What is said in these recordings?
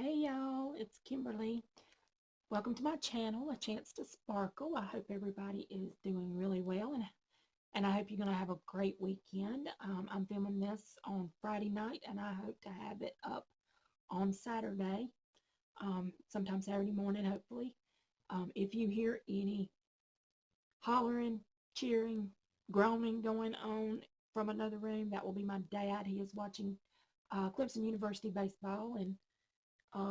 Hey y'all, it's Kimberly. Welcome to my channel, A Chance to Sparkle. I hope everybody is doing really well and I hope you're going to have a great weekend. I'm filming this on Friday night and I hope to have it up on Saturday, sometime Saturday morning, hopefully. If you hear any hollering, cheering, groaning going on from another room, that will be my dad. He is watching Clemson University baseball and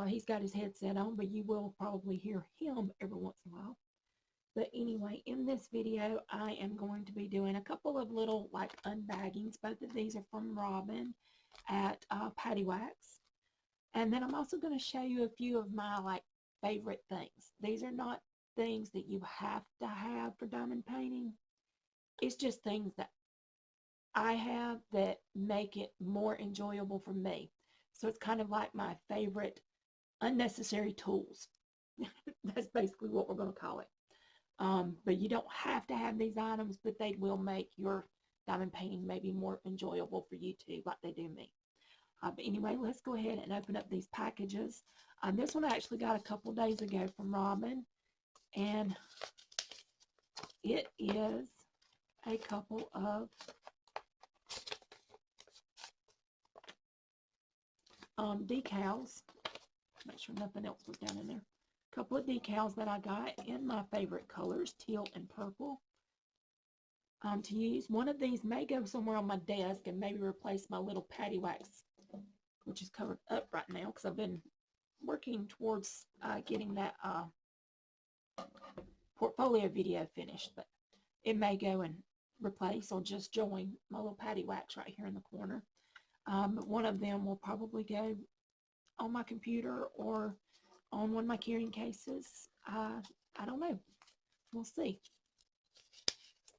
he's got his headset on, but you will probably hear him every once in a while. But anyway, in this video, I am going to be doing a couple of little like unbaggings. Both of these are from Robin at PaddyWaxx. And then I'm also going to show you a few of my like favorite things. These are not things that you have to have for diamond painting. It's just things that I have that make it more enjoyable for me. So it's kind of like my favorite unnecessary tools. That's basically what we're going to call it. But you don't have to have these items, but they will make your diamond painting maybe more enjoyable for you too, like they do me. But anyway, let's go ahead and open up these packages. This one I actually got a couple days ago from Robin, and it is a couple of decals. Make sure nothing else was down in there. A couple of decals that I got in my favorite colors, teal and purple, to use. One of these may go somewhere on my desk and maybe replace my little PaddyWaxx, which is covered up right now because I've been working towards getting that portfolio video finished, but it may go and replace or just join my little PaddyWaxx right here in the corner. But one of them will probably go on my computer or on one of my carrying cases. I don't know. We'll see.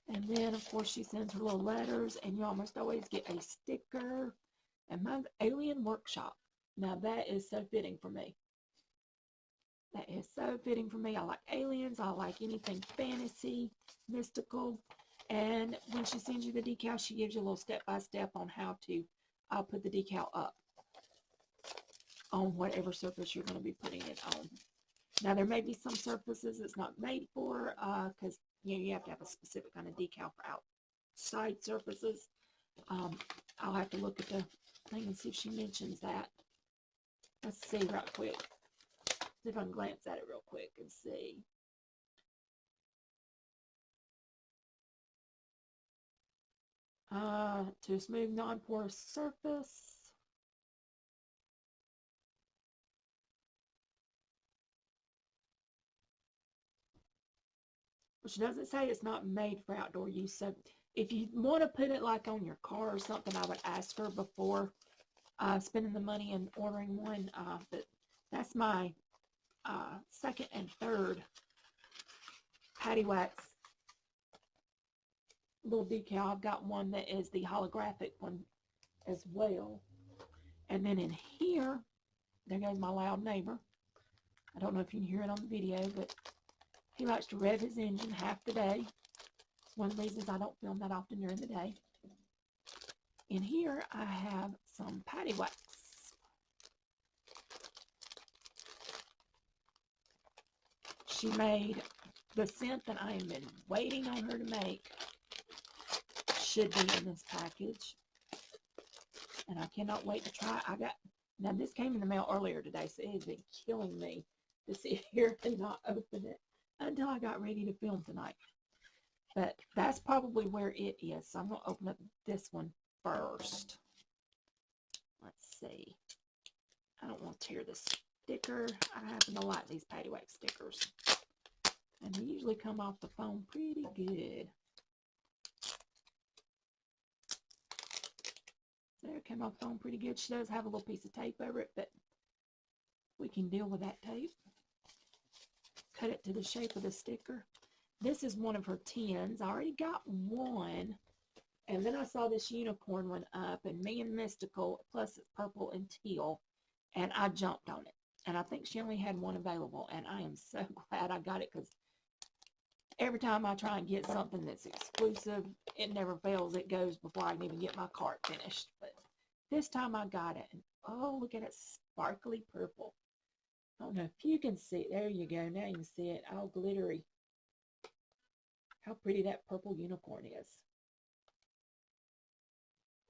And then, of course, she sends her little letters, and you almost always get a sticker. And mine's Alien Workshop. Now, that is so fitting for me. That is so fitting for me. I like aliens. I like anything fantasy, mystical. And when she sends you the decal, she gives you a little step-by-step on how to put the decal up on whatever surface you're going to be putting it on. Now, there may be some surfaces it's not made for because you have to have a specific kind of decal for outside surfaces. I'll have to look at the thing and see if she mentions that. Let's see right quick. See if I can glance at it real quick and see. To a smooth, non-porous surface. Which doesn't say it's not made for outdoor use. So if you want to put it like on your car or something, I would ask her before spending the money and ordering one. But that's my second and third PaddyWaxx little decal. I've got one that is the holographic one as well. And then in here, there goes my loud neighbor. I don't know if you can hear it on the video, but he likes to rev his engine half the day. It's one of the reasons I don't film that often during the day. In here, I have some PaddyWaxx. She made the scent that I have been waiting on her to make. Should be in this package. And I cannot wait to try it. Now this came in the mail earlier today, so it has been killing me to sit here and not open it until I got ready to film tonight. But that's probably where it is. So I'm going to open up this one first. Let's see. I don't want to tear the sticker. I happen to like these PaddyWaxx stickers. And they usually come off the phone pretty good. There, it came off the phone pretty good. She does have a little piece of tape over it, but we can deal with that tape. Cut it to the shape of the sticker. This is one of her 10s. I already got one. And then I saw this unicorn one up, and me and Mystical, plus it's purple and teal, and I jumped on it. And I think she only had one available, and I am so glad I got it because every time I try and get something that's exclusive, it never fails. It goes before I can even get my cart finished. But this time I got it. And oh, look at it, sparkly purple. I don't know if you can see it. There you go. Now you can see it all glittery. How pretty that purple unicorn is.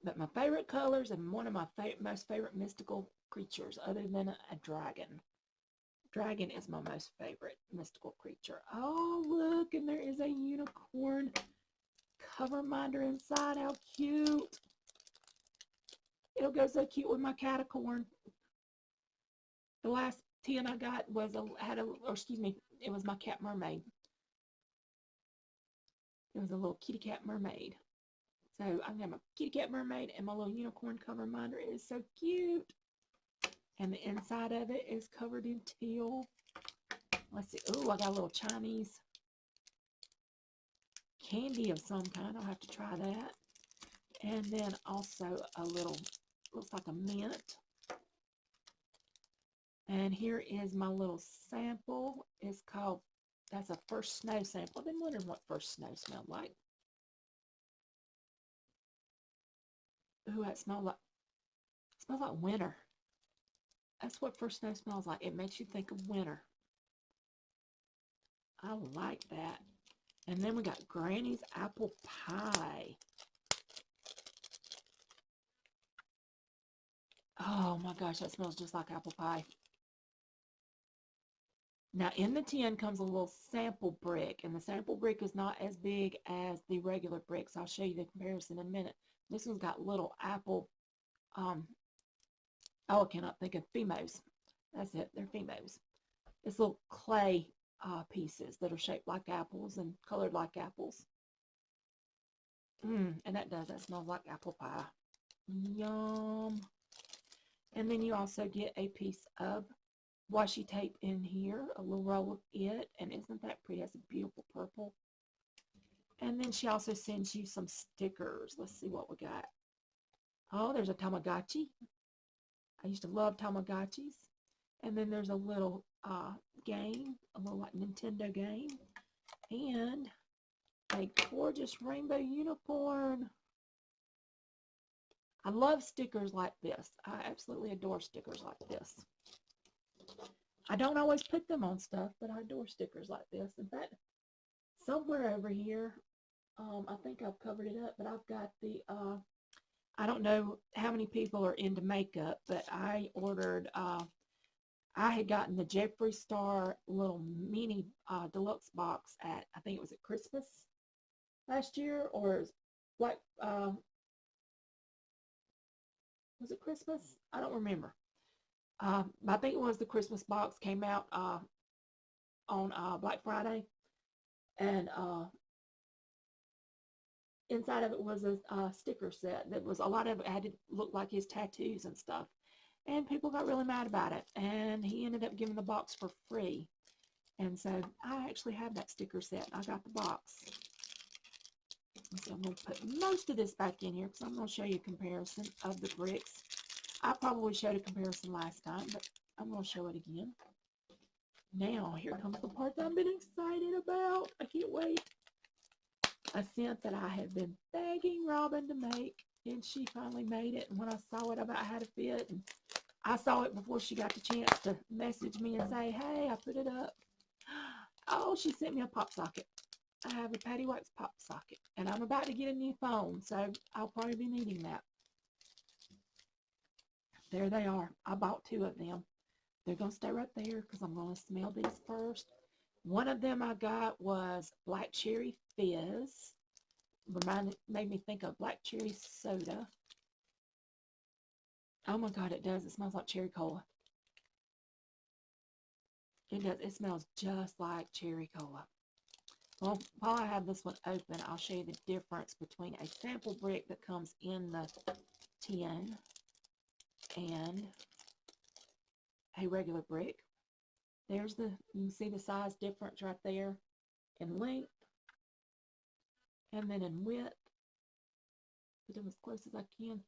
But my favorite colors and one of my most favorite mystical creatures other than a dragon. Dragon is my most favorite mystical creature. Oh, look, and there is a unicorn cover minder inside. How cute. It'll go so cute with my catacorn. The last 10 I got was it was my cat mermaid. It was a little kitty cat mermaid. So I'm gonna have my kitty cat mermaid and my little unicorn cover minder. It is so cute. And the inside of it is covered in teal. Let's see. Oh, I got a little Chinese candy of some kind. I'll have to try that. And then also a little, looks like a mint. And here is my little sample. It's called, that's a first snow sample. I've been wondering what first snow smelled like. Ooh, it smells like winter. That's what first snow smells like. It makes you think of winter. I like that. And then we got Granny's apple pie. Oh my gosh, that smells just like apple pie. Now in the tin comes a little sample brick, and the sample brick is not as big as the regular bricks. I'll show you the comparison in a minute. This one's got little apple, oh, I cannot think of Fimos. That's it, they're Fimos. It's little clay pieces that are shaped like apples and colored like apples. And that smells like apple pie. Yum. And then you also get a piece of washi tape in here, a little roll of it, and isn't that pretty? That's a beautiful purple. And then she also sends you some stickers. Let's see what we got. Oh, there's a Tamagotchi. I used to love Tamagotchis. And then there's a little game, a little like Nintendo game, and a gorgeous rainbow unicorn. I love stickers like this. I absolutely adore stickers like this. I don't always put them on stuff, but I adore stickers like this. In fact, somewhere over here, I think I've covered it up, but I've got the, I don't know how many people are into makeup, but I ordered, I had gotten the Jeffree Star little mini deluxe box at, I think it was at Christmas last year, or like, was it Christmas? I don't remember. I think it was the Christmas box, came out on Black Friday, and inside of it was a sticker set that was, a lot of it had to look like his tattoos and stuff, and people got really mad about it, and he ended up giving the box for free. And so I actually have that sticker set. I got the box. So I'm going to put most of this back in here because I'm going to show you a comparison of the bricks. I probably showed a comparison last time, but I'm going to show it again. Now, here comes the part that I've been excited about. I can't wait. A scent that I have been begging Robin to make, and she finally made it. And when I saw it, about had a fit, and I saw it before she got the chance to message me and say, hey, I put it up. Oh, she sent me a pop socket. I have a PaddyWaxx pop socket, and I'm about to get a new phone, so I'll probably be needing that. There they are. I bought 2 of them. They're going to stay right there because I'm going to smell these first. One of them I got was Black Cherry Fizz. Made me think of black cherry soda. Oh my God, it does. It smells like cherry cola. It does. It smells just like cherry cola. Well, while I have this one open, I'll show you the difference between a sample brick that comes in the tin and a regular brick. There's you can see the size difference right there in length and then in width. Put them as close as I can.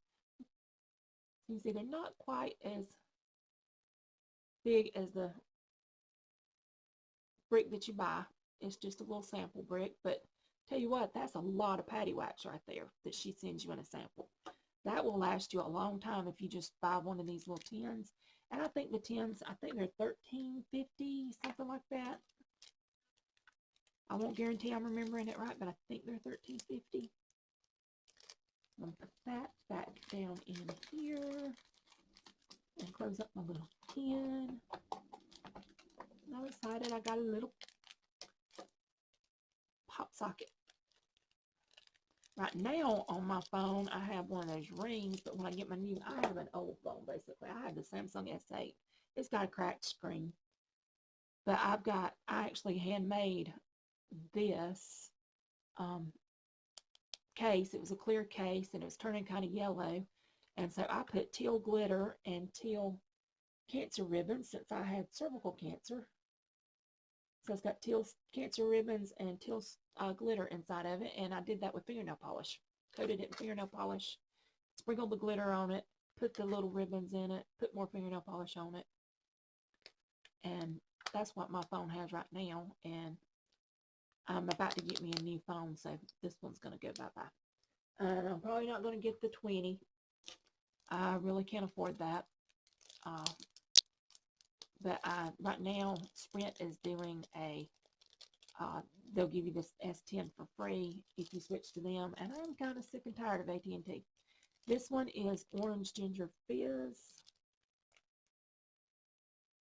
You can see they're not quite as big as the brick that you buy. It's just a little sample brick, but tell you what, that's a lot of PaddyWaxx right there that she sends you in a sample. That will last you a long time if you just buy one of these little tins. And I think the tins, I think they're $13.50, something like that. I won't guarantee I'm remembering it right, but I think they're $13.50. I'm going to put that back down in here and close up my little tin. I'm excited. I got a little pop socket. Right now on my phone, I have one of those rings, but when I get my new, I have an old phone basically. I have the Samsung S8. It's got a cracked screen. But I actually handmade this case. It was a clear case and it was turning kind of yellow. And so I put teal glitter and teal cancer ribbons since I had cervical cancer. So it's got teal cancer ribbons and teal glitter inside of it. And I did that with fingernail polish. Coated it in fingernail polish, sprinkled the glitter on it, put the little ribbons in it, put more fingernail polish on it. And that's what my phone has right now. And I'm about to get me a new phone, so this one's going to go bye-bye. And I'm probably not going to get the 20. I really can't afford that. But right now, Sprint is doing a, they'll give you this S10 for free if you switch to them. And I'm kind of sick and tired of AT&T. This one is Orange Ginger Fizz.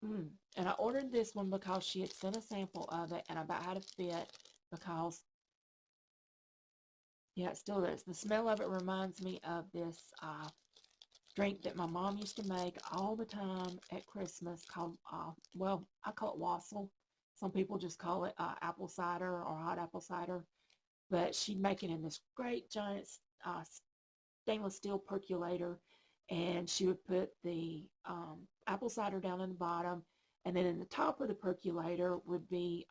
And I ordered this one because she had sent a sample of it and about how to fit, because, yeah, it still does. The smell of it reminds me of this drink that my mom used to make all the time at Christmas called, well, I call it wassail. Some people just call it apple cider or hot apple cider. But she'd make it in this great giant stainless steel percolator, and she would put the apple cider down in the bottom, and then in the top of the percolator would be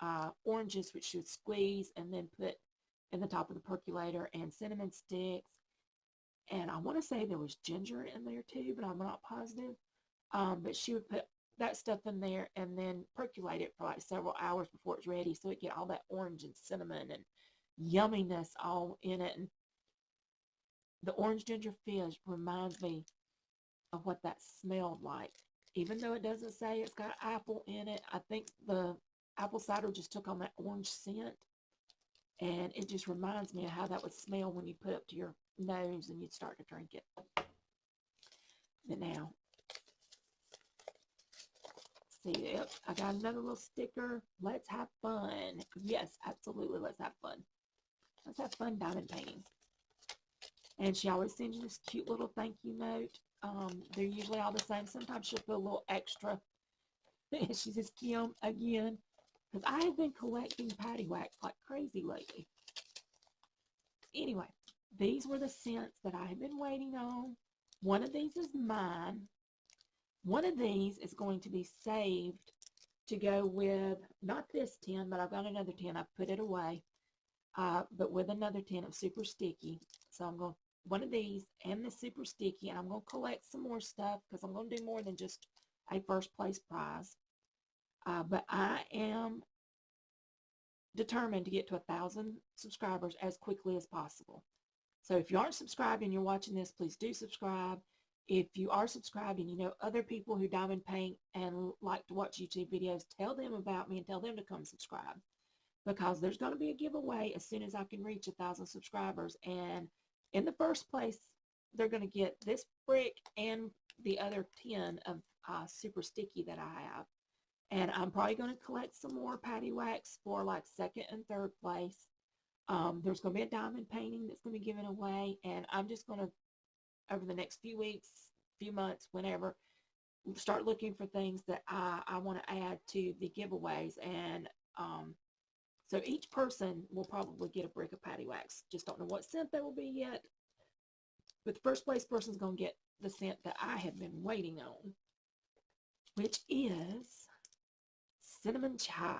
oranges, which she would squeeze and then put in the top of the percolator, and cinnamon sticks. And I want to say there was ginger in there too, but I'm not positive. But she would put that stuff in there and then percolate it for like several hours before it's ready, so it get all that orange and cinnamon and yumminess all in it. And the Orange Ginger Fizz reminds me of what that smelled like. Even though it doesn't say it's got apple in it, I think the apple cider just took on that orange scent. And it just reminds me of how that would smell when you put it up to your nose and you'd start to drink it. But now, see, yep, I got another little sticker. Let's have fun. Yes, absolutely, let's have fun. Let's have fun diamond painting. And she always sends you this cute little thank you note. They're usually all the same. Sometimes she'll put a little extra. She says, Kim, again, because I have been collecting PaddyWaxx like crazy lately. Anyway, these were the scents that I have been waiting on. One of these is mine. One of these is going to be saved to go with, not this tin, but I've got another tin. I put it away, but with another tin of super sticky. So I'm going to, one of these and the super sticky, and I'm going to collect some more stuff because I'm going to do more than just a first place prize. But I am determined to get to 1,000 subscribers as quickly as possible. So if you aren't subscribed and you're watching this, please do subscribe. If you are subscribed and you know other people who diamond paint and like to watch YouTube videos, tell them about me and tell them to come subscribe, because there's going to be a giveaway as soon as I can reach 1,000 subscribers. And in the first place, they're going to get this brick and the other tin of super sticky that I have. And I'm probably going to collect some more PaddyWaxx for like second and third place. There's going to be a diamond painting that's going to be given away. And I'm just going to, over the next few weeks, few months, whenever, start looking for things that I want to add to the giveaways. And so each person will probably get a brick of PaddyWaxx. Just don't know what scent they will be yet. But the first place person is going to get the scent that I have been waiting on, which is cinnamon chai.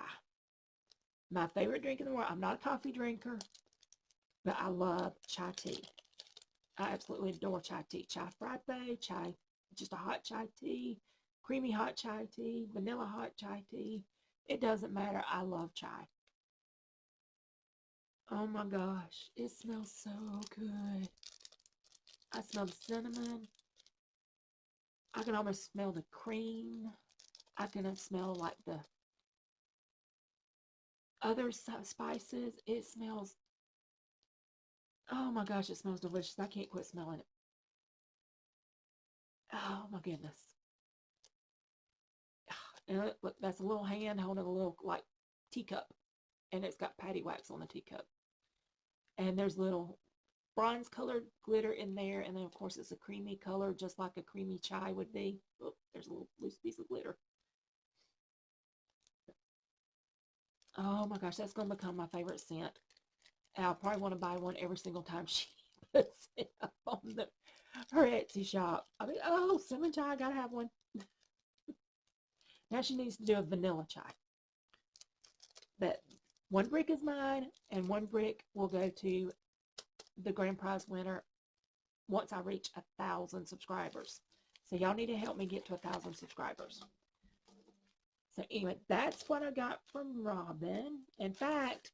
My favorite drink in the world. I'm not a coffee drinker, but I love chai tea. I absolutely adore chai tea. Chai frappe, chai, just a hot chai tea, creamy hot chai tea, vanilla hot chai tea. It doesn't matter. I love chai. Oh my gosh, it smells so good. I smell the cinnamon. I can almost smell the cream. I can smell like the other spices. It smells, oh my gosh, it smells delicious. I can't quit smelling it. Oh my goodness. And look, that's a little hand holding a little like teacup, and it's got PaddyWaxx on the teacup. And there's little bronze colored glitter in there, and then of course it's a creamy color, just like a creamy chai would be. Oh, there's a little loose piece of glitter. Oh my gosh, that's gonna become my favorite scent. And I'll probably want to buy one every single time she puts it up on her Etsy shop. I mean, oh, cinnamon chai, I gotta have one. Now she needs to do a vanilla chai. But one brick is mine, and one brick will go to the grand prize winner once I reach 1,000 subscribers. So y'all need to help me get to 1,000 subscribers. So anyway, that's what I got from Robin. In fact,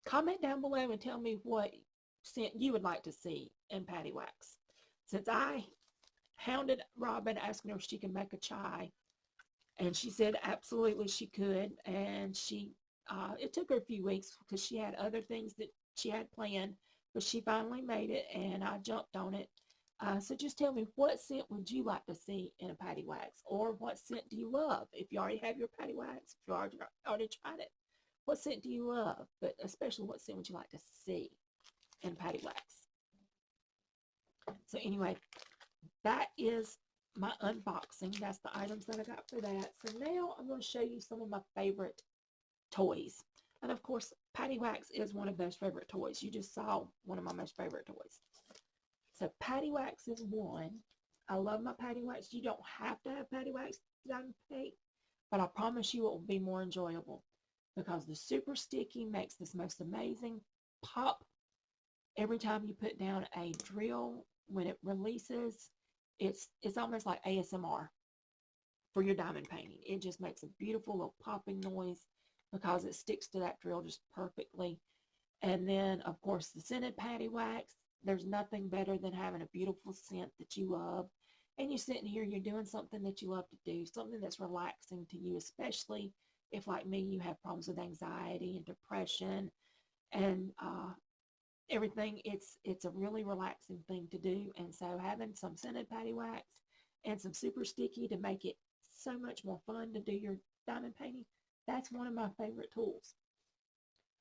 comment down below and tell me what scent you would like to see in PaddyWaxx. Since I hounded Robin asking her if she can make a chai, and she said absolutely she could, and it took her a few weeks because she had other things that she had planned, but she finally made it, and I jumped on it. So just tell me, what scent would you like to see in a PaddyWaxx, or what scent do you love? If you already have your PaddyWaxx, if you already tried it, what scent do you love? But especially, what scent would you like to see in PaddyWaxx? So anyway, that is my unboxing. That's the items that I got for that. So now I'm going to show you some of my favorite toys. And of course, PaddyWaxx is one of those favorite toys. You just saw one of my most favorite toys. So PaddyWaxx is one. I love my PaddyWaxx. You don't have to have PaddyWaxx diamond paint, but I promise you it will be more enjoyable because the super sticky makes this most amazing pop every time you put down a drill. When it releases, it's almost like ASMR for your diamond painting. It just makes a beautiful little popping noise because it sticks to that drill just perfectly. And then, of course, the scented PaddyWaxx. There's nothing better than having a beautiful scent that you love. And you're sitting here, you're doing something that you love to do, something that's relaxing to you, especially if, like me, you have problems with anxiety and depression and everything. It's a really relaxing thing to do. And so having some scented PaddyWaxx and some super sticky to make it so much more fun to do your diamond painting, that's one of my favorite tools.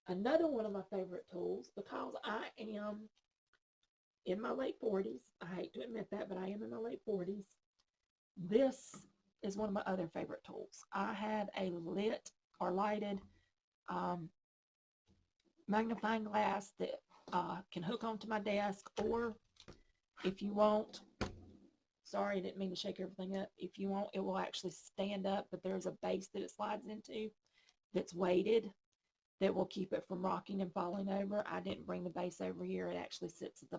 Another one of my favorite tools, because I am in my late 40s, I hate to admit that, but I am in my late 40s, this is one of my other favorite tools. I have a lit or lighted magnifying glass that can hook onto my desk, or if you want, sorry, I didn't mean to shake everything up. If you want, it will actually stand up, but there's a base that it slides into that's weighted that will keep it from rocking and falling over. I didn't bring the base over here. It actually sits at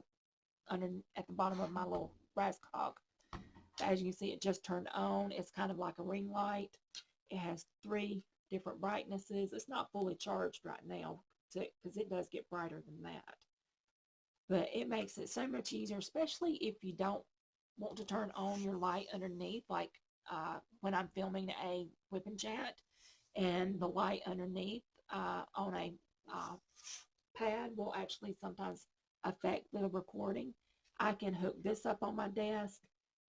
the bottom of my little brass cog. As you can see, it just turned on. It's kind of like a ring light. It has 3 different brightnesses. It's not fully charged right now because it does get brighter than that. But it makes it so much easier, especially if you don't want to turn on your light underneath, like when I'm filming a whip and chat, and the light underneath on a pad will actually sometimes affect the recording. I can hook this up on my desk,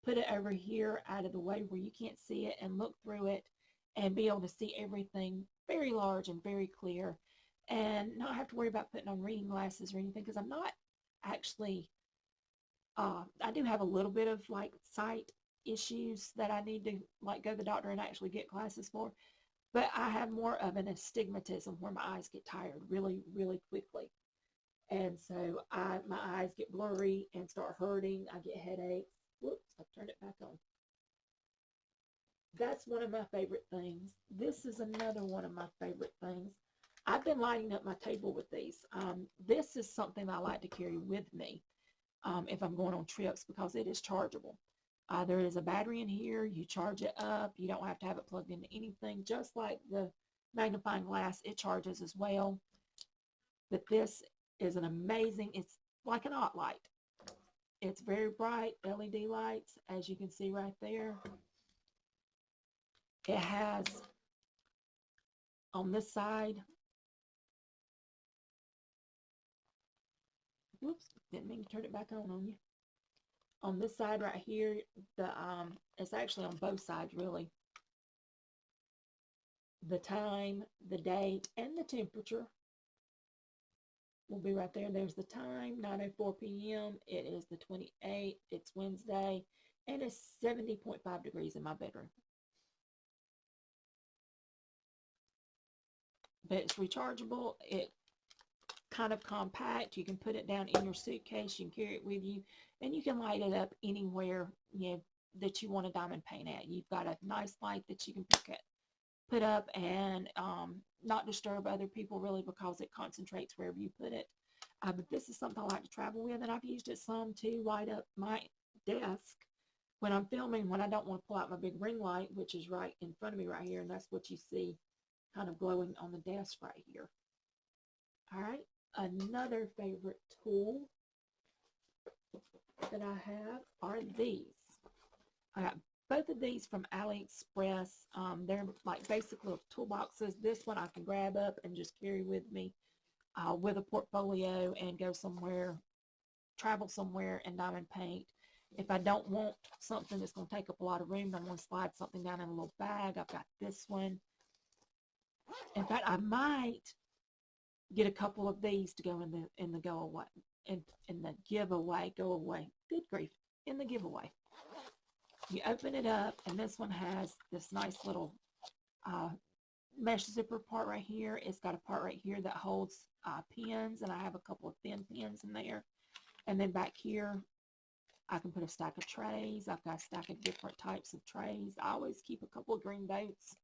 put it over here out of the way where you can't see it, and look through it and be able to see everything very large and very clear, and not have to worry about putting on reading glasses or anything, because I'm not actually, I do have a little bit of like sight issues that I need to like go to the doctor and actually get glasses for, but I have more of an astigmatism where my eyes get tired really, really quickly. And so my eyes get blurry and start hurting. I get headaches. Whoops, I turned it back on. That's one of my favorite things. This is another one of my favorite things. I've been lighting up my table with these. This is something I like to carry with me if I'm going on trips, because it is chargeable. There is a battery in here. You charge it up. You don't have to have it plugged into anything. Just like the magnifying glass, it charges as well. But this is an amazing, it's like an art light. It's very bright LED lights, as you can see right there. It has on this side, whoops, didn't mean to turn it back on you. On this side right here, the it's actually on both sides really. The time, the date, and the temperature will be right there. There's the time, 9:04 p.m. It is the 28th. It's Wednesday, and it's 70.5 degrees in my bedroom. But it's rechargeable. It kind of compact. You can put it down in your suitcase. You can carry it with you, and you can light it up anywhere that you want a diamond paint at. You've got a nice light that you can put up and not disturb other people really, because it concentrates wherever you put it. But this is something I like to travel with, and I've used it some to light up my desk when I'm filming, when I don't want to pull out my big ring light, which is right in front of me right here, and that's what you see kind of glowing on the desk right here. All right, another favorite tool that I have are these. I got both of these from Aliexpress. They're like basic little toolboxes. This one I can grab up and just carry with me with a portfolio and go somewhere, travel somewhere and diamond paint. If I don't want something that's going to take up a lot of room, I'm going to slide something down in a little bag. I've got this one. In fact, I might get a couple of these to go in the go away, in the giveaway. Go away. Good grief, in the giveaway. You open it up, and this one has this nice little mesh zipper part right here. It's got a part right here that holds pins, and I have a couple of thin pins in there. And then back here, I can put a stack of trays. I've got a stack of different types of trays. I always keep a couple of green boats,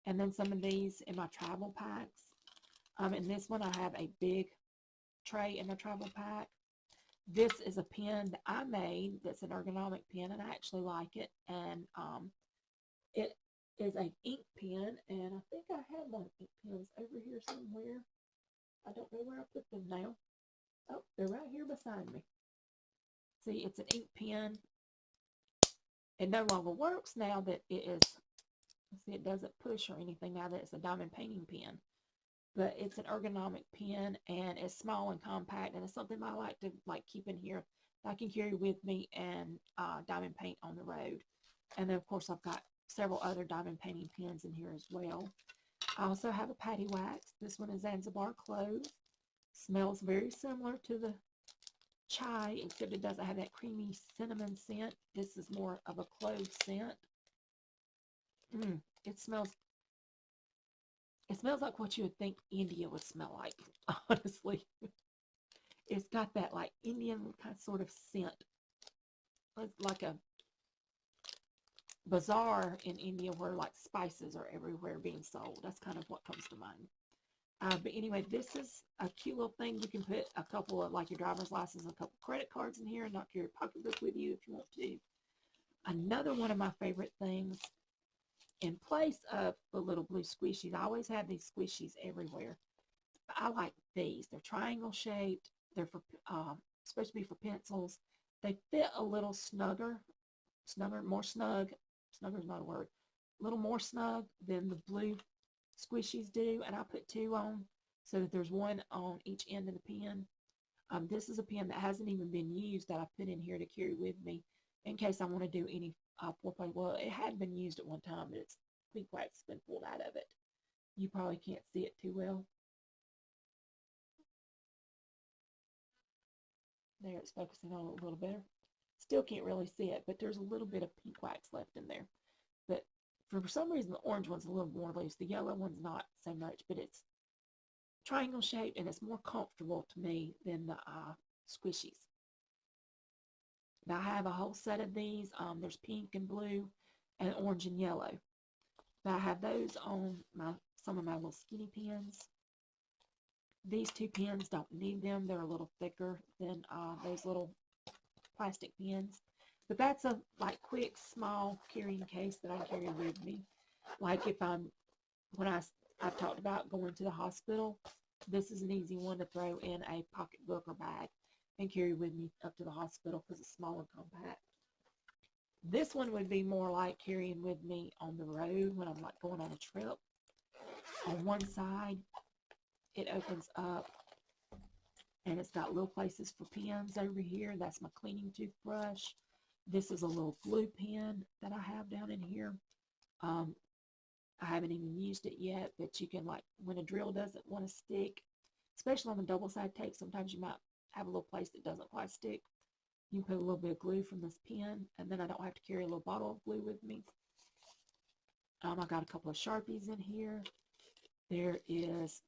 and then some of these in my travel packs. In this one, I have a big tray in the travel pack. This is a pen that I made that's an ergonomic pen, and I actually like it. And it is an ink pen, and I think I had one of ink pens over here somewhere. I don't know where I put them now. Oh, they're right here beside me. See, it's an ink pen. It no longer works now that it is, see, it doesn't push or anything now that it's a diamond painting pen. But it's an ergonomic pen, and it's small and compact, and it's something I like to keep in here that I can carry with me and diamond paint on the road. And then of course I've got several other diamond painting pens in here as well. I also have a PaddyWaxx. This one is Zanzibar Clove. Smells very similar to the chai, except it doesn't have that creamy cinnamon scent. This is more of a clove scent. It smells like what you would think India would smell like, honestly. It's got that like Indian kind of sort of scent. It's like a bazaar in India where like spices are everywhere being sold. That's kind of what comes to mind. But anyway, this is a cute little thing. You can put a couple of like your driver's license and a couple credit cards in here and not carry your pocketbook with you if you want to. Another one of my favorite things, in place of the little blue squishies, I always have these squishies everywhere. But I like these. They're triangle shaped. They're for supposed to be for pencils. They fit a little snugger, more snug. Snugger is not a word. A little more snug than the blue squishies do, and I put two on so that there's one on each end of the pen. This is a pen that hasn't even been used that I put in here to carry with me in case I want to do any foreplay. Well, it had been used at one time, but it's pink wax has been pulled out of it. You probably can't see it too well. There, it's focusing on it a little better. Still can't really see it, but there's a little bit of pink wax left in there. But for some reason, the orange one's a little more loose. The yellow one's not so much, but it's triangle shaped, and it's more comfortable to me than the squishies. Now, I have a whole set of these. There's pink and blue and orange and yellow. But I have those on some of my little skinny pens. These two pens don't need them. They're a little thicker than those little plastic pens. But that's a quick, small carrying case that I carry with me. Like if I've talked about going to the hospital, this is an easy one to throw in a pocketbook or bag. and carry with me up to the hospital because it's small and compact. This one would be more like carrying with me on the road when I'm like going on a trip. On one side, it opens up and it's got little places for pens over here. That's my cleaning toothbrush. This is a little glue pen that I have down in here. I haven't even used it yet, but you can, like, when a drill doesn't want to stick, especially on the double-sided tape, sometimes you might have a little place that doesn't quite stick. You can put a little bit of glue from this pen, and then I don't have to carry a little bottle of glue with me. I got a couple of Sharpies in here. There is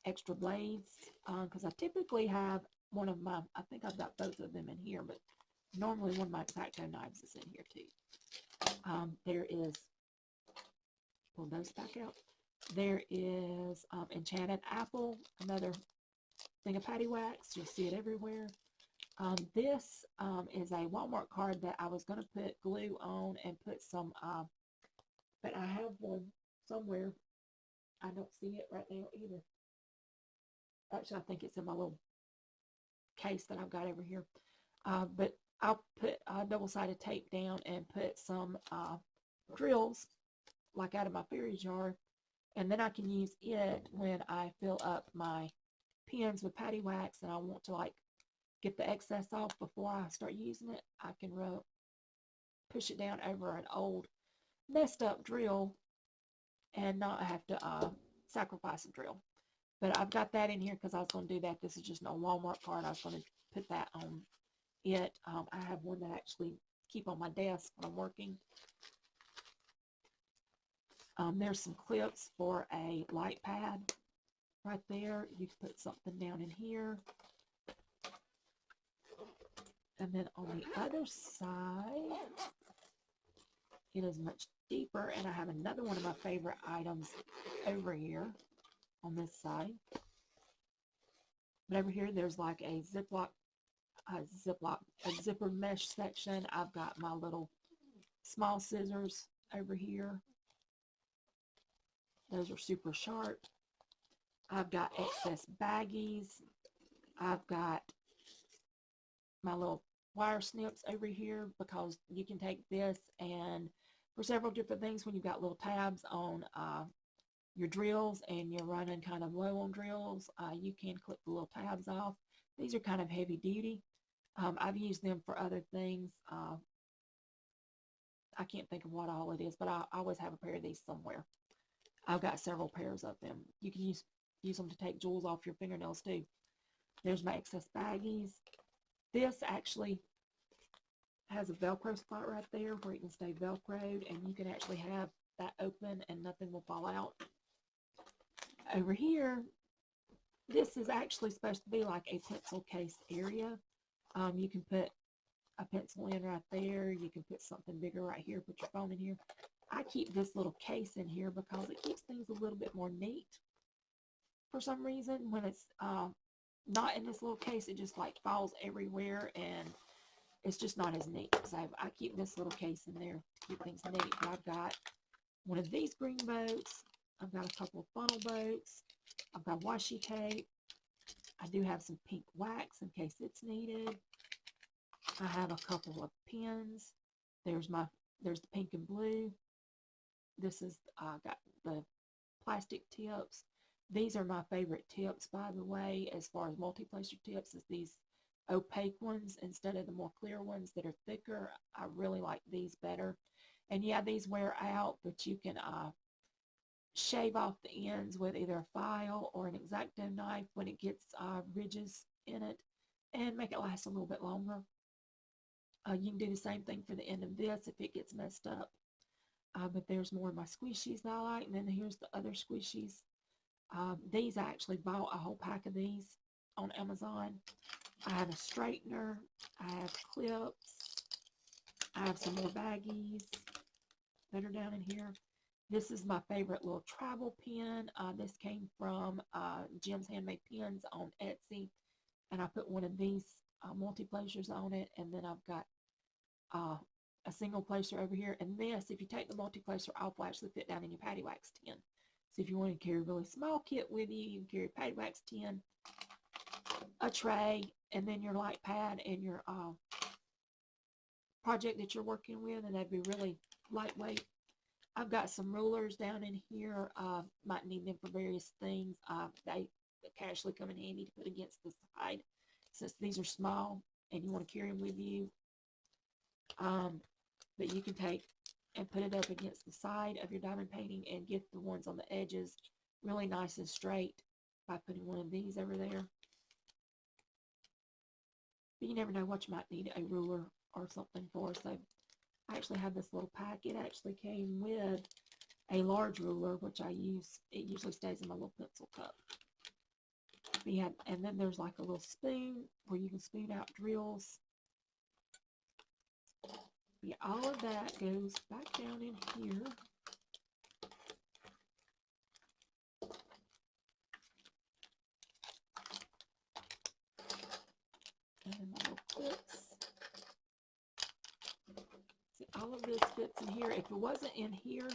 extra blades, because I typically have one of my, I think I've got both of them in here, but normally one of my X-Acto knives is in here too. There is, pull those back out. There is Enchanted Apple, another thing of PaddyWaxx. You'll see it everywhere. This is a Walmart card that I was going to put glue on and put some, but I have one somewhere. I don't see it right now either. Actually, I think it's in my little case that I've got over here. But I'll put double-sided tape down and put some drills, like out of my fairy jar, and then I can use it when I fill up my pens with PaddyWaxx and I want to, like, get the excess off before I start using it. I can push it down over an old messed up drill and not have to sacrifice a drill. But I've got that in here because I was going to do that. This is just an old Walmart card. I was going to put that on it. I have one that I actually keep on my desk when I'm working. There's some clips for a light pad right there. You can put something down in here. And then on the other side, it is much deeper, and I have another one of my favorite items over here on this side. But over here, there's like a zipper mesh section. I've got my little small scissors over here. Those are super sharp. I've got excess baggies. I've got my little wire snips over here because you can take this and for several different things when you've got little tabs on your drills and you're running kind of low on drills, you can clip the little tabs off. These are kind of heavy duty. I've used them for other things. I can't think of what all it is, but I always have a pair of these somewhere. I've got several pairs of them. You can use them to take jewels off your fingernails too. There's my excess baggies. This actually has a Velcro spot right there where it can stay Velcroed, and you can actually have that open and nothing will fall out. Over here, this is actually supposed to be like a pencil case area. You can put a pencil in right there. You can put something bigger right here, put your phone in here. I keep this little case in here because it keeps things a little bit more neat. For some reason, when it's not in this little case, it just like falls everywhere and it's just not as neat. So I keep this little case in there to keep things neat. But I've got one of these green boats. I've got a couple of funnel boats. I've got washi tape. I do have some pink wax in case it's needed. I have a couple of pens. There's the pink and blue. This is got the plastic tips. These are my favorite tips, by the way, as far as multi-placer tips, is these opaque ones instead of the more clear ones that are thicker. I really like these better. And yeah, these wear out, but you can shave off the ends with either a file or an X-Acto knife when it gets ridges in it and make it last a little bit longer. You can do the same thing for the end of this if it gets messed up. But there's more of my squishies that I like, and then here's the other squishies. These I actually bought a whole pack of these on Amazon. I have a straightener. I have clips. I have some more baggies that are down in here. This is my favorite little travel pen. This came from Jim's Handmade Pens on Etsy, and I put one of these multi-placers on it, and then I've got a single placer over here. And this, if you take the multi-placer off, will actually fit down in your PaddyWaxx tin. So if you want to carry a really small kit with you, you can carry a PaddyWaxx tin. a tray and then your light pad and your project that you're working with, and they'd be really lightweight. I've got some rulers down in here. Might need them for various things. They casually come in handy to put against the side since these are small and you want to carry them with you. But you can take and put it up against the side of your diamond painting and get the ones on the edges really nice and straight by putting one of these over there. But you never know what you might need a ruler or something for. So I actually have this little pack. It actually came with a large ruler, which I use. It usually stays in my little pencil cup. Yeah, and then there's like a little spoon where you can spoon out drills. Yeah, all of that goes back down in here. And then my little clips. See, all of this fits in here. If it wasn't in here,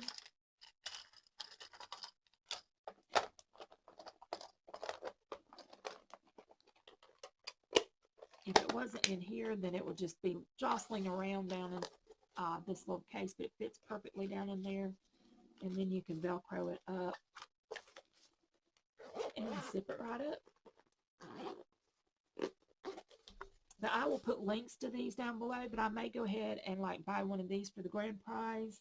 then it would just be jostling around down in this little case, but it fits perfectly down in there. And then you can Velcro it up and zip it right up. Now, I will put links to these down below, but I may go ahead and like buy one of these for the grand prize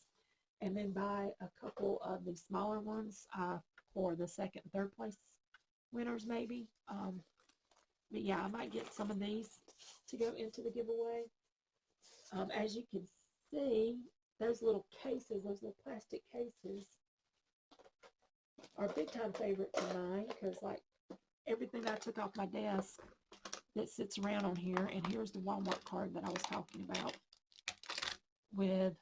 and then buy a couple of the smaller ones for the second and third place winners maybe. But yeah, I might get some of these to go into the giveaway. As you can see, those little cases, those little plastic cases are a big time favorite of mine because like everything I took off my desk that sits around on here, and here's the Walmart card that I was talking about with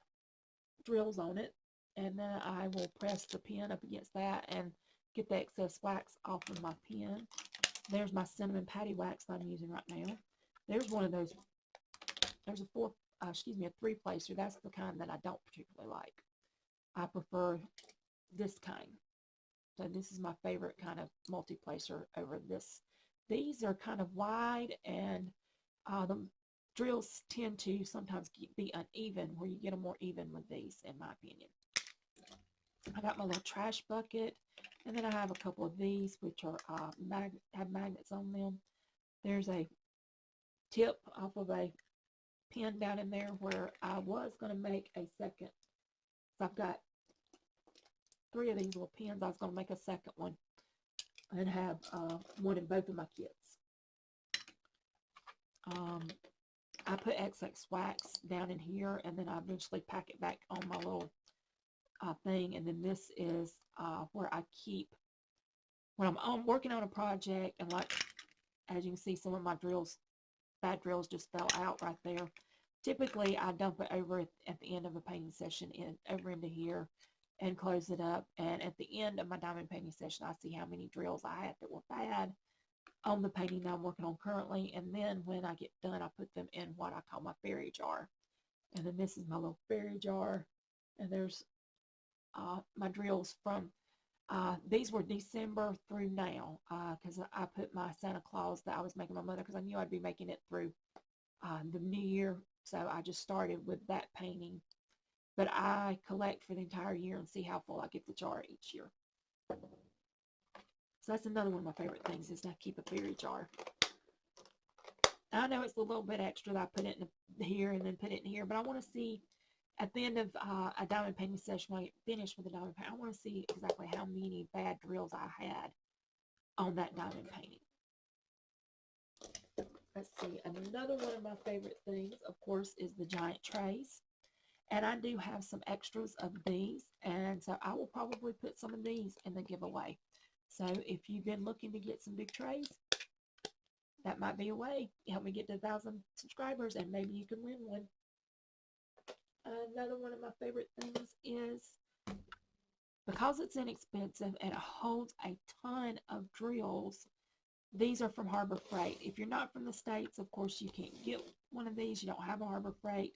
drills on it, and then I will press the pen up against that and get the excess wax off of my pen. There's my cinnamon PaddyWaxx that I'm using right now. There's one of those. There's a three placer. That's the kind that I don't particularly like. I prefer this kind. So this is my favorite kind of multi-placer over this. These are kind of wide, and the drills tend to sometimes be uneven, where you get them more even with these, in my opinion. I got my little trash bucket, and then I have a couple of these, which are have magnets on them. There's a tip off of a pin down in there where I was going to make a second. So I've got 3 of these little pins. I was going to make a second one and have one in both of my kits. I put XX wax down in here, and then I eventually pack it back on my little thing. And then this is where I keep, when I'm working on a project, and like, as you can see, some of my drills, bad drills just fell out right there. Typically, I dump it over at the end of a painting session over into here and close it up. And at the end of my diamond painting session, I see how many drills I had that were bad on the painting that I'm working on currently. And then when I get done, I put them in what I call my fairy jar. And then this is my little fairy jar. And there's my drills from, these were December through now, because I put my Santa Claus that I was making my mother, because I knew I'd be making it through the new year. So I just started with that painting. But I collect for the entire year and see how full I get the jar each year. So that's another one of my favorite things, is to keep a fairy jar. I know it's a little bit extra that I put it in here and then put it in here, but I want to see at the end of a diamond painting session, when I get finished with the diamond painting, I want to see exactly how many bad drills I had on that diamond painting. Let's see, another one of my favorite things, of course, is the giant trays. And I do have some extras of these, and so I will probably put some of these in the giveaway. So if you've been looking to get some big trays, that might be a way. Help me get to 1,000 subscribers, and maybe you can win one. Another one of my favorite things is, because it's inexpensive and it holds a ton of drills, these are from Harbor Freight. If you're not from the States, of course, you can't get one of these. You don't have a Harbor Freight.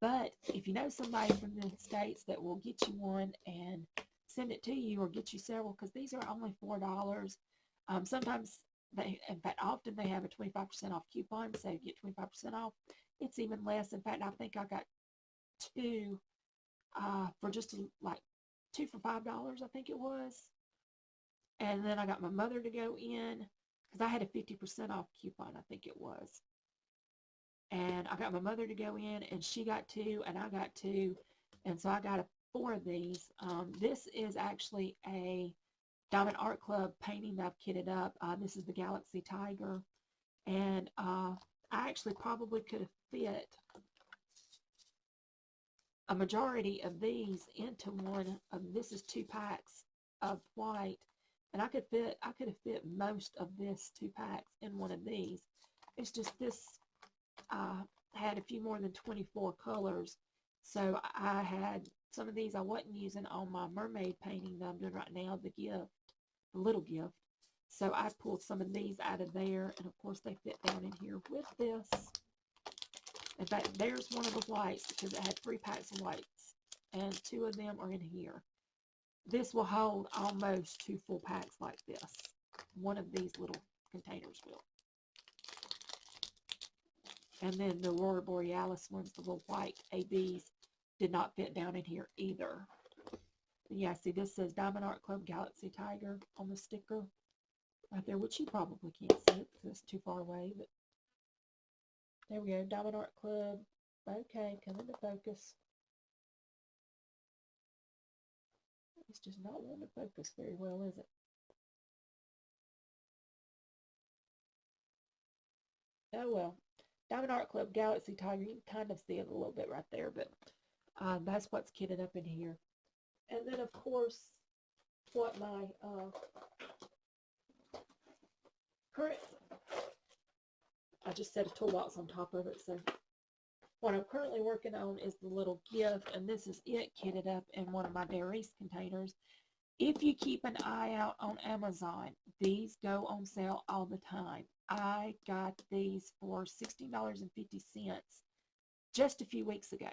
But if you know somebody from the States that will get you one and send it to you, or get you several, because these are only $4. Sometimes In fact, often they have a 25% off coupon, so you get 25% off. It's even less. In fact, I think I got two for just like two for $5, I think it was. And then I got my mother to go in because I had a 50% off coupon, I think it was. And I got my mother to go in, and she got two, and I got two. And so I got four of these. This is actually a Diamond Art Club painting that I've kitted up. This is the Galaxy Tiger. And I actually probably could have fit a majority of these into one of, this is 2 packs of white. And I could have fit most of this 2 packs in one of these. It's just this had a few more than 24 colors. So I had some of these I wasn't using on my mermaid painting that I'm doing right now, the gift, the little gift. So I pulled some of these out of there, and of course they fit down in here with this. In fact, there's one of the whites because it had 3 packs of whites, and 2 of them are in here. This will hold almost 2 full packs like this. One of these little containers will. And then the Aurora Borealis ones, the little white ABs, did not fit down in here either. Yeah, see, this says Diamond Art Club Galaxy Tiger on the sticker right there, which you probably can't see it because it's too far away, but there we go, Diamond Art Club. Okay, come into focus. It's just not wanting to focus very well, is it? Oh well. Diamond Art Club Galaxy Tiger, you can kind of see it a little bit right there, but that's what's kitted up in here. And then, of course, what my current, I just set a toolbox on top of it, so what I'm currently working on is the little gift, and this is it kitted up in one of my dairies containers. If you keep an eye out on Amazon, these go on sale all the time. I got these for $16.50 just a few weeks ago.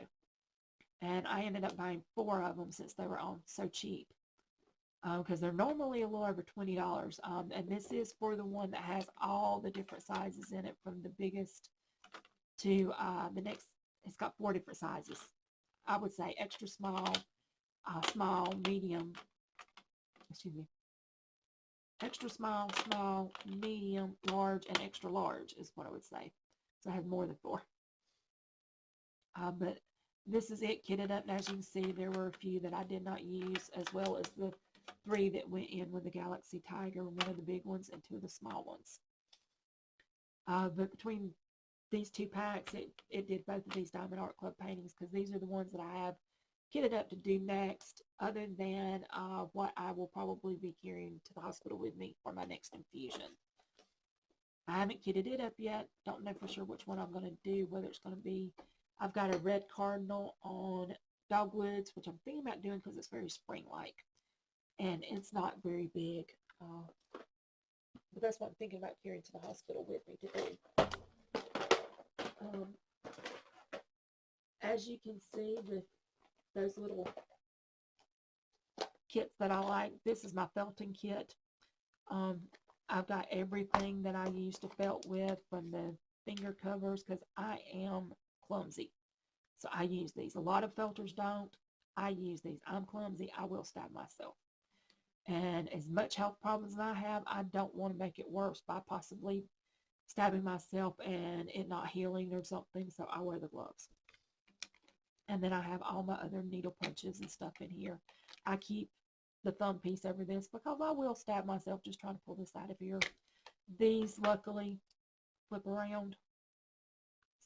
And I ended up buying 4 of them since they were on so cheap. Because they're normally a little over $20. And this is for the one that has all the different sizes in it, from the biggest to the next. It's got 4 different sizes. I would say extra small, small, medium, excuse me, extra small, small, medium, large, and extra large is what I would say. So I have more than 4. But this is it kitted up, and as you can see, there were a few that I did not use, as well as the 3 that went in with the Galaxy Tiger, one of the big ones and 2 of the small ones. But between these 2 packs, it did both of these Diamond Art Club paintings, because these are the ones that I have kitted up to do next, other than what I will probably be carrying to the hospital with me for my next infusion. I haven't kitted it up yet. Don't know for sure which one I'm going to do, whether it's going to be, I've got a red cardinal on dogwoods, which I'm thinking about doing because it's very spring-like, and it's not very big. But that's what I'm thinking about carrying to the hospital with me to do. As you can see with those little kits that I like, this is my felting kit. I've got everything that I used to felt with, from the finger covers, because I am clumsy. So I use these. A lot of felters don't. I use these. I'm clumsy. I will stab myself. And as much health problems as I have, I don't want to make it worse by possibly stabbing myself and it not healing or something, so I wear the gloves. And then I have all my other needle punches and stuff in here. I keep the thumb piece over this because I will stab myself just trying to pull this out of here. These luckily flip around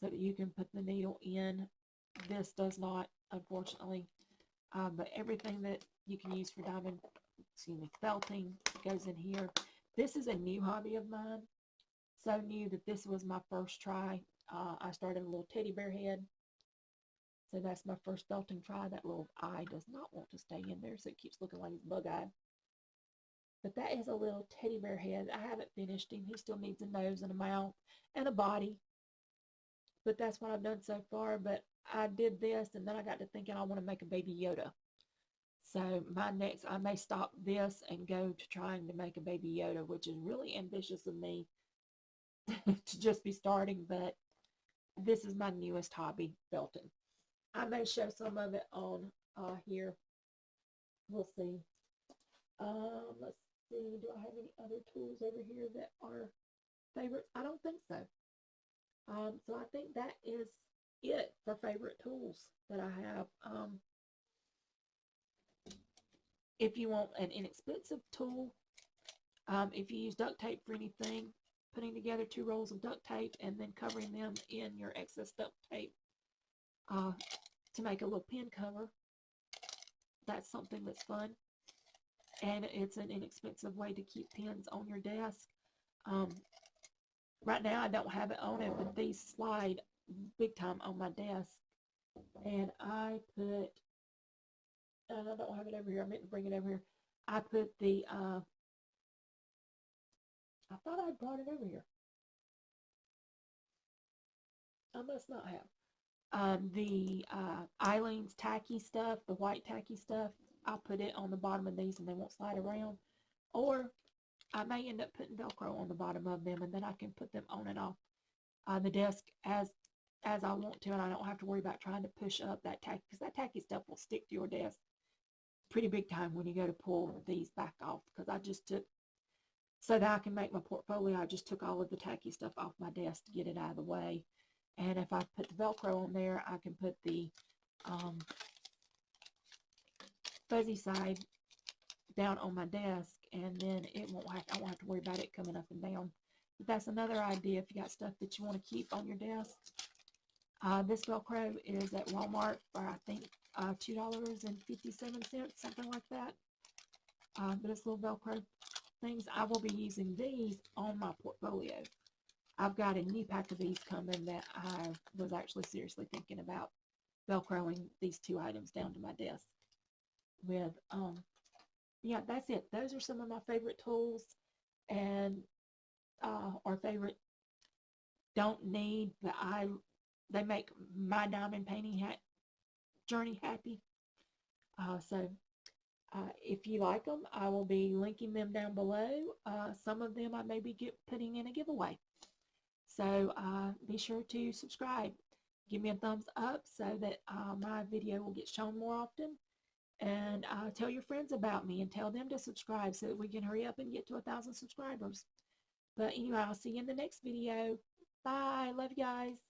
so that you can put the needle in. This does not, unfortunately. But everything that you can use for diamond, felting goes in here. This is a new hobby of mine. So new that this was my first try. I started a little teddy bear head. So that's my first felting try. That little eye does not want to stay in there, so it keeps looking like he's bug-eyed. But that is a little teddy bear head. I haven't finished him. He still needs a nose and a mouth and a body. But that's what I've done so far. But I did this, and then I got to thinking I want to make a baby Yoda. So my next, I may stop this and go to trying to make a Baby Yoda, which is really ambitious of me to just be starting, but this is my newest hobby, felting. I may show some of it on here. We'll see. Let's see. Do I have any other tools over here that are favorites? I don't think so. So I think that is it for favorite tools that I have. If you want an inexpensive tool, if you use duct tape for anything, putting together 2 rolls of duct tape and then covering them in your excess duct tape to make a little pen cover, that's something that's fun. And it's an inexpensive way to keep pens on your desk. Right now I don't have it on it, but these slide big time on my desk. And I put, and I don't have it over here, I meant to bring it over here. I put the, I thought I brought it over here. I must not have. The Aleene's tacky stuff, the white tacky stuff, I'll put it on the bottom of these and they won't slide around. Or I may end up putting Velcro on the bottom of them, and then I can put them on and off the desk as I want to, and I don't have to worry about trying to push up that tacky, because that tacky stuff will stick to your desk pretty big time when you go to pull these back off. Because I just took, so that I can make my portfolio, I just took all of the tacky stuff off my desk to get it out of the way. And if I put the Velcro on there, I can put the fuzzy side down on my desk, and then it won't have, I won't have to worry about it coming up and down. But that's another idea if you got stuff that you want to keep on your desk. This Velcro is at Walmart for I think $2.57, something like that. But it's little Velcro things. I will be using these on my portfolio. I've got a new pack of these coming that I was actually seriously thinking about Velcroing these 2 items down to my desk with. Yeah, that's it. Those are some of my favorite tools, and or favorite don't need, but they make my diamond painting journey happy. So if you like them, I will be linking them down below. Some of them I may be putting in a giveaway. So be sure to subscribe. Give me a thumbs up so that my video will get shown more often. And tell your friends about me and tell them to subscribe so that we can hurry up and get to 1,000 subscribers. But anyway, I'll see you in the next video. Bye. Love you guys.